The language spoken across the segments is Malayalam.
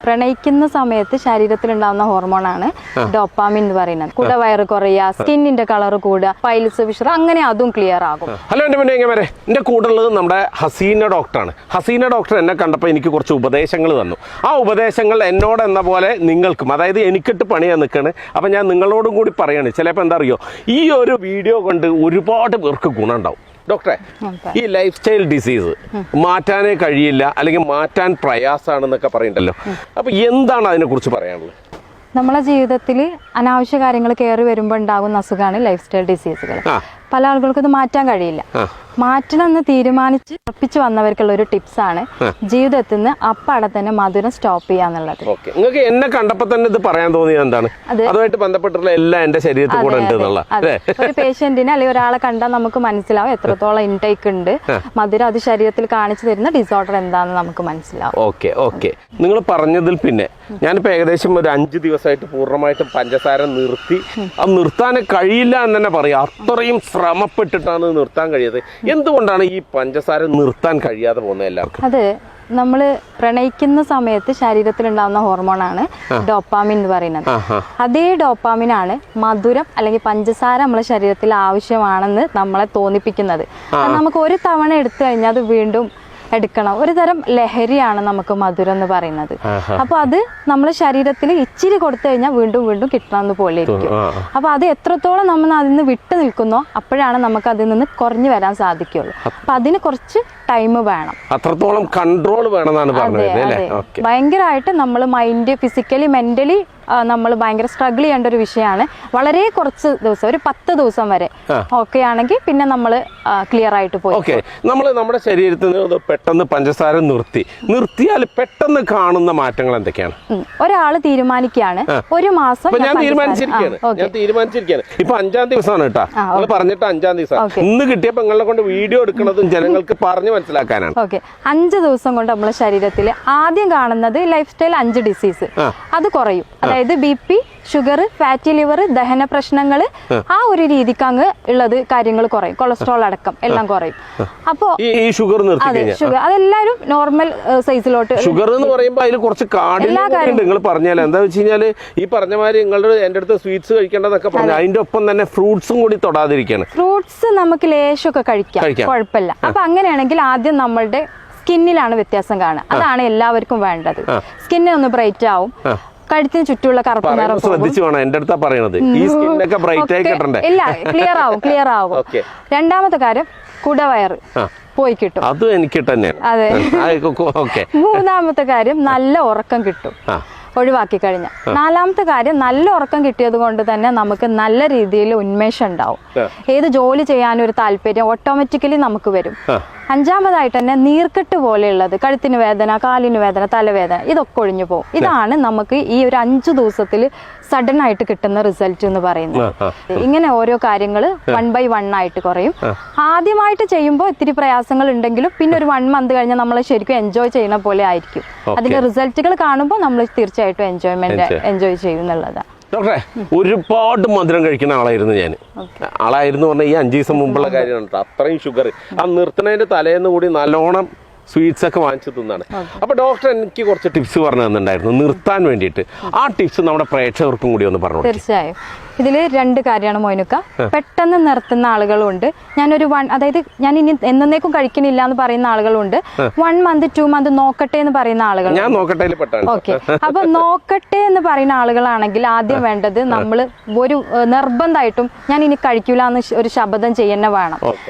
പ്രണയിക്കുന്ന സമയത്ത് ശരീരത്തിൽ ഉണ്ടാകുന്ന ഹോർമോണാണ് ഡോപ്പാമിൻ എന്ന് പറയുന്നത്. കൂടെ വയറ് കുറയുക, സ്കിന്നിന്റെ കളർ കൂടുക, പൈൽസ്, വിഷർ, അങ്ങനെ അതും ക്ലിയർ ആകും. ഹലോ എന്റെ മുന്നേ എന്റെ കൂടെ ഉള്ളത് നമ്മുടെ ഹസീന ഡോക്ടറാണ്. ഹസീന ഡോക്ടർ എന്നെ കണ്ടപ്പോൾ എനിക്ക് കുറച്ച് ഉപദേശങ്ങൾ തന്നു. ആ ഉപദേശങ്ങൾ എന്നോട് എന്ന പോലെ നിങ്ങൾക്കും, അതായത് എനിക്കിട്ട് പണിയാൻ നിൽക്കുകയാണ്. അപ്പം ഞാൻ നിങ്ങളോടും കൂടി പറയാണ്. ചിലപ്പോൾ എന്താ അറിയോ, ഈ ഒരു വീഡിയോ കൊണ്ട് ഒരുപാട് പേർക്ക് ഗുണം ഉണ്ടാവും. ഡോക്ടറെ, ഈ ലൈഫ് സ്റ്റൈൽ ഡിസീസ് മാറ്റാനേ കഴിയില്ല, അല്ലെങ്കിൽ മാറ്റാൻ പ്രയാസമാണെന്നൊക്കെ പറയണ്ടല്ലോ, അപ്പൊ എന്താണ് അതിനെക്കുറിച്ച് പറയാനുള്ളത്? നമ്മളെ ജീവിതത്തിൽ അനാവശ്യ കാര്യങ്ങൾ കയറി വരുമ്പോൾ ഉണ്ടാകുന്ന അസുഖമാണ് ലൈഫ് സ്റ്റൈൽ ഡിസീസുകൾ. പല ആളുകൾക്കും ഇത് മാറ്റാൻ കഴിയില്ല. മാറ്റണമെന്ന് തീരുമാനിച്ച് ഉറപ്പിച്ച് വന്നവർക്കുള്ള ഒരു ടിപ്സ് ആണ് ജീവിതത്തിൽ നിന്ന് അപ്പാടെ തന്നെ മധുരം സ്റ്റോപ്പ് ചെയ്യാന്നുള്ളത്. നിങ്ങൾക്ക് എന്നെ കണ്ടപ്പോൾ തന്നെ ഇത് പറയാൻ തോന്നിയത് എന്താണ്? അതുമായിട്ട് ബന്ധപ്പെട്ടുള്ള എല്ലാം എന്റെ ശരീരത്തിൽ കൂടെ ഉണ്ട് എന്നുള്ള. ഒരു പേഷ്യന്റിനെ അല്ലെങ്കിൽ ഒരാളെ കണ്ടാൽ നമുക്ക് മനസ്സിലാവും എത്രത്തോളം ഇൻടേക്ക് ഉണ്ട് മധുരം. അത് ശരീരത്തിൽ കാണിച്ചു തരുന്ന ഡിസോർഡർ എന്താണെന്ന് നമുക്ക് മനസ്സിലാവും. ഓക്കെ നിങ്ങൾ പറഞ്ഞതിൽ പിന്നെ ഞാനിപ്പോ ഏകദേശം ഒരു 5 ദിവസമായിട്ട് പൂർണ്ണമായിട്ടും പഞ്ചസാര നിർത്തി. അത് നിർത്താൻ കഴിയില്ല എന്ന് തന്നെ പറയാം. അത്രയും ശ്രമപ്പെട്ടിട്ടാണ് നിർത്താൻ കഴിയാതെ. എന്തുകൊണ്ടാണ് ഈ പഞ്ചസാര നിർത്താൻ കഴിയാതെ പോകുന്നത് എല്ലാവർക്കും? അത് നമ്മൾ പ്രണയിക്കുന്ന സമയത്ത് ശരീരത്തിൽ ഉണ്ടാകുന്ന ഹോർമോണാണ് ഡോപ്പാമിൻ എന്ന് പറയുന്നത്. അതേ ഡോപ്പാമിനാണ് മധുരം അല്ലെങ്കിൽ പഞ്ചസാര നമ്മളെ ശരീരത്തിൽ ആവശ്യമാണെന്ന് നമ്മളെ തോന്നിപ്പിക്കുന്നത്. നമുക്ക് ഒരു തവണ എടുത്തു കഴിഞ്ഞാൽ അത് വീണ്ടും എടുക്കണം. ഒരു തരം ലഹരിയാണ് നമുക്ക് മധുരം എന്ന് പറയുന്നത്. അപ്പൊ അത് നമ്മളെ ശരീരത്തിൽ ഇച്ചിരി കൊടുത്തു കഴിഞ്ഞാൽ വീണ്ടും വീണ്ടും കിട്ടണമെന്ന് പോലെ ഇരിക്കും. അപ്പൊ അത് എത്രത്തോളം നമ്മൾ അതിൽ നിന്ന് വിട്ടു നിൽക്കുന്നോ അപ്പോഴാണ് നമുക്ക് അതിൽ നിന്ന് കുറഞ്ഞു വരാൻ സാധിക്കുള്ളൂ. അപ്പൊ അതിന് കുറച്ച് ടൈം വേണം, അത്രത്തോളം കൺട്രോൾ വേണമെന്നാണ് പറഞ്ഞത്. ഭയങ്കരമായിട്ട് നമ്മൾ മൈൻഡ്, ഫിസിക്കലി, മെന്റലി നമ്മൾ ഭയങ്കര സ്ട്രഗിൾ ചെയ്യേണ്ട ഒരു വിഷയമാണ്. വളരെ കുറച്ച് ദിവസം, ഒരു 10 ദിവസം വരെ ഓക്കെ ആണെങ്കിൽ പിന്നെ നമ്മൾ ക്ലിയർ ആയിട്ട് പോയി. നമ്മൾ നമ്മുടെ ശരീരത്തിൽ നിന്ന് പെട്ടെന്ന് പഞ്ചസാര നിർത്തിയാൽ പെട്ടെന്ന് കാണുന്ന മാറ്റങ്ങൾ എന്തൊക്കെയാണ്? ഒരാൾ തീരുമാനിക്കുകയാണ് ഒരു മാസം. ഞാൻ തീരുമാനിച്ചിരിക്കുകയാണ്. ഇപ്പൊ 5-ാം ദിവസമാണ് കേട്ടോ, നിങ്ങൾ പറഞ്ഞിട്ട് 5-ാം ദിവസം. ഇന്ന് കിട്ടിയപ്പോ നിങ്ങളെ കൊണ്ട് വീഡിയോ എടുക്കുന്നതും ജനങ്ങൾക്ക് പറഞ്ഞു മനസ്സിലാക്കാനാണ്. 5 ദിവസം കൊണ്ട് നമ്മുടെ ശരീരത്തിൽ ആദ്യം കാണുന്നത് ലൈഫ് സ്റ്റൈൽ 5 ഡിസീസ് അത് കുറയും. അതായത് BP, ഷുഗർ, ഫാറ്റി ലിവർ, ദഹന പ്രശ്നങ്ങൾ, ആ ഒരു രീതിക്ക് അങ്ങ് ഉള്ളത് കാര്യങ്ങൾ കുറയും. കൊളസ്ട്രോൾ അടക്കം എല്ലാം കുറയും. അപ്പോ ഈ ഷുഗർ ഷുഗർ അതെല്ലാരും നോർമൽ സൈസിലോട്ട്. ഷുഗർ എന്ന് പറയുമ്പോൾ അതിൽ കുറച്ച് കാർഡിലുണ്ട്. നിങ്ങൾ പറഞ്ഞാൽ എന്താ വെച്ച് കഴിഞ്ഞാല് ഈ പറഞ്ഞ മാതിരി നിങ്ങളുടെ എന്റെ അടുത്ത് സ്വീറ്റ്സ് കഴിക്കേണ്ടതൊക്കെ പറഞ്ഞു, അതിന്റെ ഒപ്പം തന്നെ ഫ്രൂട്ട്സും കൂടി തൊടാതിരിക്കുകയാണ്. ഫ്രൂട്ട്സ് നമുക്ക് ലേശമൊക്കെ കഴിക്കാം, കുഴപ്പമില്ല. അപ്പൊ അങ്ങനെയാണെങ്കിൽ ആദ്യം നമ്മളുടെ സ്കിന്നിലാണ് വ്യത്യാസം കാണുക. അതാണ് എല്ലാവർക്കും വേണ്ടത്. സ്കിന്നിന് ഒന്ന് ബ്രൈറ്റ് ആവും, കഴുത്തിന് ചുറ്റുമുള്ള കറുപ്പ് നിറം ശ്രദ്ധിച്ചു വേണം എന്റെ അടുത്താ പറയണത്. ഈ സ്കിന്നൊക്കെ ബ്രൈറ്റ് ആയി കിട്ടണ്ടേ? ഇല്ല, ക്ലിയർ ആവും. രണ്ടാമത്തെ കാര്യം കുടവയറ് പോയി കിട്ടും. അത് എനിക്ക് തന്നെ. അതെ. മൂന്നാമത്തെ കാര്യം നല്ല ഉറക്കം കിട്ടും ഒഴിവാക്കി കഴിഞ്ഞാൽ. 4ാമത്തെ കാര്യം നല്ല ഉറക്കം കിട്ടിയത് കൊണ്ട് തന്നെ നമുക്ക് നല്ല രീതിയിൽ ഉന്മേഷം ഉണ്ടാവും. ഏത് ജോലി ചെയ്യാനും ഒരു താല്പര്യം ഓട്ടോമാറ്റിക്കലി നമുക്ക് വരും. 5ാമതായിട്ട് തന്നെ നീർക്കെട്ട് പോലെയുള്ളത്, കഴുത്തിന് വേദന, കാലിന് വേദന, തലവേദന, ഇതൊക്കെ ഒഴിഞ്ഞു പോകും. ഇതാണ് നമുക്ക് ഈ ഒരു 5 ദിവസത്തിൽ സഡൻ ആയിട്ട് കിട്ടുന്ന റിസൾട്ട് എന്ന് പറയുന്നത്. ഇങ്ങനെ ഓരോ കാര്യങ്ങൾ 1 by 1 ആയിട്ട് കുറയും. ആദ്യമായിട്ട് ചെയ്യുമ്പോൾ ഇത്തിരി പ്രയാസങ്ങൾ ഉണ്ടെങ്കിലും പിന്നെ ഒരു 1 month കഴിഞ്ഞാൽ നമ്മൾ ശരിക്കും എൻജോയ് ചെയ്യുന്ന പോലെ ആയിരിക്കും. അതിന്റെ റിസൾട്ടുകൾ കാണുമ്പോൾ നമ്മൾ തീർച്ചയായിട്ടും എൻജോയ് ചെയ്യും എന്നുള്ളതാണ്. ഡോക്ടറെ, ഒരുപാട് മധുരം കഴിക്കുന്ന ആളായിരുന്നു ഞാൻ. പറഞ്ഞാൽ ഈ 5 ദിവസം മുമ്പുള്ള കാര്യമാണ്. അത്രയും ഷുഗർ ആ നിർത്തുന്നതിന്റെ തലേന്ന് കൂടി നല്ലോണം സ്വീറ്റ്സ് ഒക്കെ വാങ്ങിച്ചു തിന്നാണ്. അപ്പൊ ഡോക്ടർ എനിക്ക് കുറച്ച് ടിപ്സ് പറഞ്ഞു തന്നിട്ടുണ്ടായിരുന്നു നിർത്താൻ വേണ്ടിയിട്ട്. ആ ടിപ്സ് നമ്മുടെ പ്രേക്ഷകർക്കും കൂടി ഒന്ന് പറഞ്ഞു. തീർച്ചയായും ഇതിൽ 2 കാര്യമാണ് മോനുക്ക. പെട്ടെന്ന് നിർത്തുന്ന ആളുകളുണ്ട്. അതായത് ഞാൻ ഇനി എന്നേക്കും കഴിക്കുന്നില്ല എന്ന് പറയുന്ന ആളുകളുണ്ട്. 1 month 2 month നോക്കട്ടെ എന്ന് പറയുന്ന ആളുകൾ. ഓക്കെ, അപ്പൊ നോക്കട്ടെ എന്ന് പറയുന്ന ആളുകളാണെങ്കിൽ ആദ്യം വേണ്ടത് നമ്മൾ ഒരു നിർബന്ധമായിട്ടും ഞാൻ ഇനി കഴിക്കൂല എന്ന് ഒരു ശബ്ദം ചെയ്യുന്ന വേണം.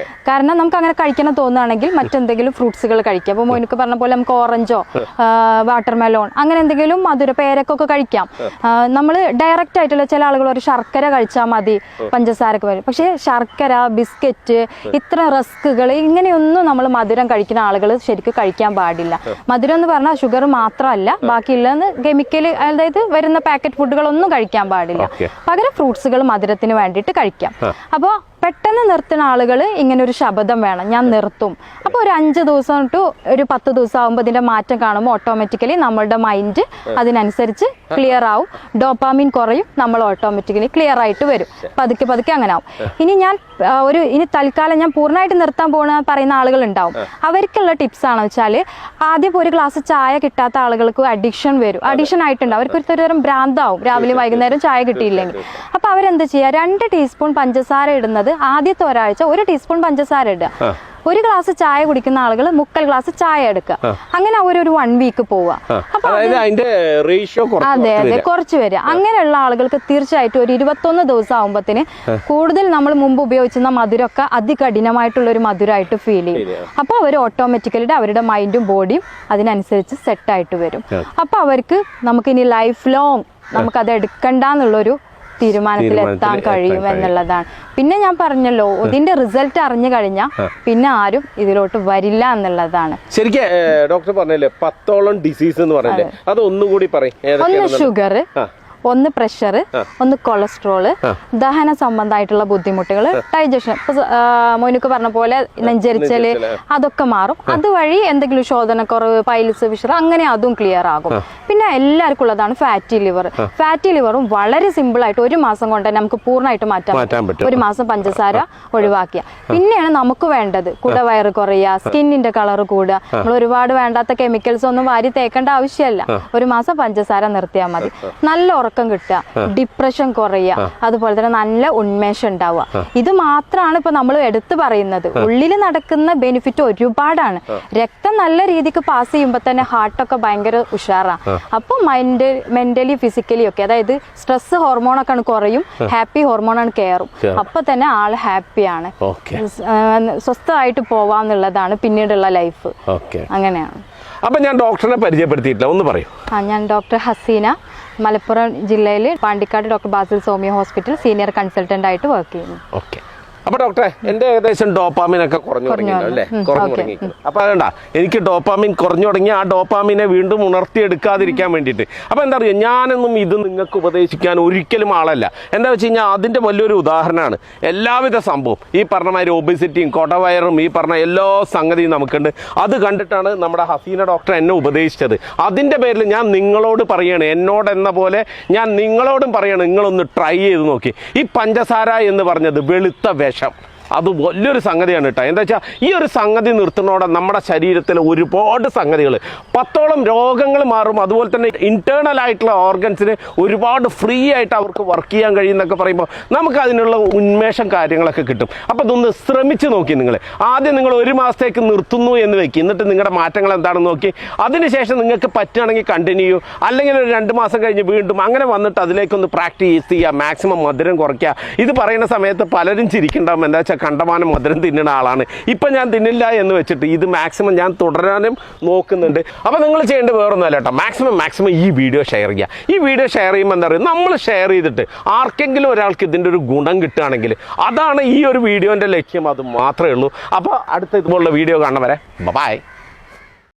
കാരണം നമുക്ക് അങ്ങനെ കഴിക്കണം തോന്നുകയാണെങ്കിൽ മറ്റെന്തെങ്കിലും ഫ്രൂട്ട്സുകൾ കഴിക്കാം. അപ്പൊ മോനുക്ക് പറഞ്ഞ പോലെ നമുക്ക് ഓറഞ്ചോ വാട്ടർമെലോൺ അങ്ങനെ എന്തെങ്കിലും മധുര പേരക്കൊക്കെ കഴിക്കാം. നമ്മൾ ഡയറക്റ്റ് ആയിട്ടുള്ള ചില ആളുകൾ ഒരു ശർക്കര കഴിച്ചാൽ മതി പഞ്ചസാരക്ക് വരും. പക്ഷെ ശർക്കര, ബിസ്ക്കറ്റ്, ഇത്ര റസ്കുകൾ ഇങ്ങനെയൊന്നും നമ്മൾ മധുരം കഴിക്കുന്ന ആളുകൾ ശരിക്കും കഴിക്കാൻ പാടില്ല. മധുരം എന്ന് പറഞ്ഞാൽ ഷുഗർ മാത്രമല്ല, ബാക്കിയുള്ള കെമിക്കല്, അതായത് വരുന്ന പാക്കറ്റ് ഫുഡുകളൊന്നും കഴിക്കാൻ പാടില്ല. പകരം ഫ്രൂട്ട്സുകൾ മധുരത്തിന് വേണ്ടിയിട്ട് കഴിക്കാം. അപ്പോൾ പെട്ടെന്ന് നിർത്തുന്ന ആളുകൾ ഇങ്ങനെ ഒരു ശബ്ദം വേണം, ഞാൻ നിർത്തും. അപ്പോൾ ഒരു 5 ദിവസം ടു ഒരു 10 ദിവസം ആകുമ്പോൾ ഇതിന്റെ മാറ്റം കാണുമ്പോൾ ഓട്ടോമാറ്റിക്കലി നമ്മളുടെ മൈൻഡ് അതിനനുസരിച്ച് ക്ലിയർ ആവും, ഡോപ്പാമിൻ കുറയും, നമ്മൾ ഓട്ടോമാറ്റിക്കലി ക്ലിയർ ആയിട്ട് വരും. പതുക്കെ പതുക്കെ അങ്ങനെ ആവും. ഇനി തൽക്കാലം ഞാൻ പൂർണ്ണമായിട്ട് നിർത്താൻ പോകണ പറയുന്ന ആളുകൾ ഉണ്ടാവും. അവർക്കുള്ള ടിപ്സ് ആണെന്ന് വെച്ചാൽ, ആദ്യം ഒരു ഗ്ലാസ് ചായ കിട്ടാത്ത ആളുകൾക്ക് അഡിക്ഷൻ വരും, അഡിക്ഷൻ ആയിട്ടുണ്ട്, അവർക്ക് ഒരു തരം ഭ്രാന്താവും രാവിലെ വൈകുന്നേരം ചായ കിട്ടിയില്ലെങ്കിൽ. അപ്പൊ അവരെന്ത് ചെയ്യുക, 2 ടീസ്പൂൺ പഞ്ചസാര ഇടുന്നത് ആദ്യത്തെ ഒരാഴ്ച 1 ടീസ്പൂൺ പഞ്ചസാര ഇടുക. 1 ഗ്ലാസ് ചായ കുടിക്കുന്ന ആളുകൾ 3/4 ഗ്ലാസ് ചായ എടുക്കുക. അങ്ങനെ ഒരു 1 വീക്ക് പോവുക. അതെ അതെ, കുറച്ച് വരിക. അങ്ങനെയുള്ള ആളുകൾക്ക് തീർച്ചയായിട്ടും ഒരു 21 ദിവസം ആകുമ്പോഴത്തേന് കൂടുതൽ നമ്മൾ മുമ്പ് ഉപയോഗിച്ചിരുന്ന മധുരമൊക്കെ അതികഠിനമായിട്ടുള്ള ഒരു മധുരമായിട്ട് ഫീൽ ചെയ്യും. അപ്പൊ അവർ ഓട്ടോമാറ്റിക്കലി അവരുടെ മൈൻഡും ബോഡിയും അതിനനുസരിച്ച് സെറ്റായിട്ട് വരും. അപ്പൊ അവർക്ക് നമുക്കിനി ലൈഫ് ലോങ് നമുക്കത് എടുക്കണ്ടെന്നുള്ളൊരു തീരുമാനത്തിലെത്താൻ കഴിയും എന്നുള്ളതാണ്. പിന്നെ ഞാൻ പറഞ്ഞല്ലോ, ഇതിന്റെ റിസൾട്ട് അറിഞ്ഞു കഴിഞ്ഞാൽ പിന്നെ ആരും ഇതിലോട്ട് വരില്ല എന്നുള്ളതാണ്. ശരിക്കും ഡോക്ടർ പറഞ്ഞല്ലേ 10ഓളം ഡിസീസ് എന്ന് പറഞ്ഞല്ലേ, അത് ഒന്നുകൂടി പറയും. ഒന്ന് ഷുഗർ, ഒന്ന് പ്രഷർ, ഒന്ന് കൊളസ്ട്രോള്, ദഹന സംബന്ധമായിട്ടുള്ള ബുദ്ധിമുട്ടുകൾ, ഡൈജഷൻ, മോനുക്ക് പറഞ്ഞ പോലെ നെഞ്ചരിച്ചല്, അതൊക്കെ മാറും. അതുവഴി എന്തെങ്കിലും ശോധനക്കുറവ്, പൈൽസ്, വിഷർ, അങ്ങനെ അതും ക്ലിയർ ആകും. പിന്നെ എല്ലാവർക്കും ഉള്ളതാണ് ഫാറ്റി ലിവർ. ഫാറ്റി ലിവറും വളരെ സിമ്പിൾ ആയിട്ട് 1 മാസം കൊണ്ട് തന്നെ നമുക്ക് പൂർണ്ണമായിട്ട് മാറ്റാൻ പറ്റും. 1 മാസം പഞ്ചസാര ഒഴിവാക്കിയ. പിന്നെയാണ് നമുക്ക് വേണ്ടത് കുടവയറ് കുറയുക, സ്കിന്നിന്റെ കളർ കൂടുക. നമ്മൾ ഒരുപാട് വേണ്ടാത്ത കെമിക്കൽസ് ഒന്നും വാരി തേക്കേണ്ട ആവശ്യമല്ല. 1 മാസം പഞ്ചസാര നിർത്തിയാൽ മതി. നല്ല ഉറക്കം കിട്ടുക, ഡിപ്രഷൻ കുറയുക, അതുപോലെ തന്നെ നല്ല ഉന്മേഷം ഉണ്ടാവുക. ഇത് മാത്രമാണ് ഇപ്പൊ നമ്മൾ എടുത്തു പറയുന്നത്. ഉള്ളിൽ നടക്കുന്ന ബെനിഫിറ്റ് ഒരുപാടാണ്. രക്തം നല്ല രീതിക്ക് പാസ് ചെയ്യുമ്പോൾ തന്നെ ഹാർട്ടൊക്കെ ഭയങ്കര ഉഷാറാണ്. അപ്പൊ മെന്റലി ഫിസിക്കലി ഒക്കെ, അതായത് സ്ട്രെസ് ഹോർമോണൊക്കെ കുറയും, ഹാപ്പി ഹോർമോണാണ് കയറും. അപ്പൊ തന്നെ ആള് ഹാപ്പിയാണ്, സ്വസ്ഥമായിട്ട് പോവാന്നുള്ളതാണ് പിന്നീടുള്ള ലൈഫ്. അങ്ങനെയാണ്. അപ്പൊ ഞാൻ ഡോക്ടറിനെ പരിചയപ്പെടുത്തിയിട്ടില്ല, ഒന്ന് പറയൂ. ഞാൻ ഡോക്ടർ ഹസീന, മലപ്പുറം ജില്ലയിൽ Pandikkad doctor Basil സോമിയ hospital senior consultant ആയിട്ട് വർക്ക് ചെയ്യുന്നു. ഓക്കെ. അപ്പൊ ഡോക്ടറെ, എന്റെ ഏകദേശം ഡോപ്പാമിൻ ഒക്കെ കുറഞ്ഞു തുടങ്ങിയല്ലോ അല്ലേ? കുറഞ്ഞു തുടങ്ങിയിരിക്കുന്നു. അപ്പൊ അതുകൊണ്ടാ എനിക്ക് ഡോപ്പാമിൻ കുറഞ്ഞു തുടങ്ങി, ആ ഡോപ്പാമിനെ വീണ്ടും ഉണർത്തിയെടുക്കാതിരിക്കാൻ വേണ്ടിയിട്ട്. അപ്പൊ എന്താ പറയുക, ഞാനൊന്നും ഇത് നിങ്ങൾക്ക് ഉപദേശിക്കാൻ ഒരിക്കലും ആളല്ല. എന്താ വെച്ച് കഴിഞ്ഞാൽ അതിന്റെ വലിയൊരു ഉദാഹരണമാണ് എല്ലാവിധ സംഭവം. ഈ പറഞ്ഞ മാതിരി ഒബിസിറ്റിയും കൊടവയറും ഈ പറഞ്ഞ എല്ലാ സംഗതിയും നമുക്കുണ്ട്. അത് കണ്ടിട്ടാണ് നമ്മുടെ ഹസീന ഡോക്ടർ എന്നെ ഉപദേശിച്ചത്. അതിന്റെ പേരിൽ ഞാൻ നിങ്ങളോട് പറയാണ്, എന്നോടെന്ന പോലെ ഞാൻ നിങ്ങളോടും പറയാണ്, നിങ്ങളൊന്ന് ട്രൈ ചെയ്ത് നോക്കി. ഈ പഞ്ചസാര എന്ന് പറഞ്ഞത് വെളുത്ത വിഷം, അത് വലിയൊരു സംഗതിയാണ് കേട്ടോ. എന്താ വെച്ചാൽ ഈ ഒരു സംഗതി നിർത്തുന്നതോടെ നമ്മുടെ ശരീരത്തിൽ ഒരുപാട് സംഗതികൾ 10ഓളം രോഗങ്ങൾ മാറും. അതുപോലെ തന്നെ ഇന്റേണൽ ആയിട്ടുള്ള ഓർഗൻസിന് ഒരുപാട് ഫ്രീ ആയിട്ട് അവർക്ക് വർക്ക് ചെയ്യാൻ കഴിയുന്നൊക്കെ പറയുമ്പോൾ നമുക്ക് അതിനുള്ള ഉന്മേഷം കാര്യങ്ങളൊക്കെ കിട്ടും. അപ്പോൾ അതൊന്ന് ശ്രമിച്ച് നോക്കി. നിങ്ങൾ ആദ്യം 1 മാസത്തേക്ക് നിർത്തുന്നു എന്ന് വെക്കുക, എന്നിട്ട് നിങ്ങളുടെ മാറ്റങ്ങൾ എന്താണെന്ന് നോക്കി. അതിനുശേഷം നിങ്ങൾക്ക് പറ്റുകയാണെങ്കിൽ കണ്ടിന്യൂ, അല്ലെങ്കിൽ ഒരു 2 മാസം കഴിഞ്ഞ് വീണ്ടും അങ്ങനെ വന്നിട്ട് അതിലേക്കൊന്ന് പ്രാക്ടീസ് ചെയ്യുക, മാക്സിമം മധുരം കുറയ്ക്കുക. ഇത് പറയുന്ന സമയത്ത് പലരും ചിരിക്കുന്നുണ്ടാവും, എന്താ വെച്ചാൽ കണ്ടമാനം മധുരം തിന്നുന്ന ആളാണ്. ഇപ്പം ഞാൻ തിന്നില്ല എന്ന് വെച്ചിട്ട് ഇത് മാക്സിമം ഞാൻ തുടരാനും നോക്കുന്നുണ്ട്. അപ്പോൾ നിങ്ങൾ ചെയ്യേണ്ടത് വേറൊന്നുമല്ല കേട്ടോ, മാക്സിമം ഈ വീഡിയോ ഷെയർ ചെയ്യുക. ഈ വീഡിയോ ഷെയർ ചെയ്യുമ്പോൾ എന്താ പറയുക, നമ്മൾ ഷെയർ ചെയ്തിട്ട് ആർക്കെങ്കിലും ഒരാൾക്ക് ഇതിൻ്റെ ഒരു ഗുണം കിട്ടുകയാണെങ്കിൽ അതാണ് ഈ ഒരു വീഡിയോൻ്റെ ലക്ഷ്യം. അത് മാത്രമേ ഉള്ളൂ. അപ്പോൾ അടുത്ത ഇതുപോലുള്ള വീഡിയോ കാണുന്നവരെ ബൈ.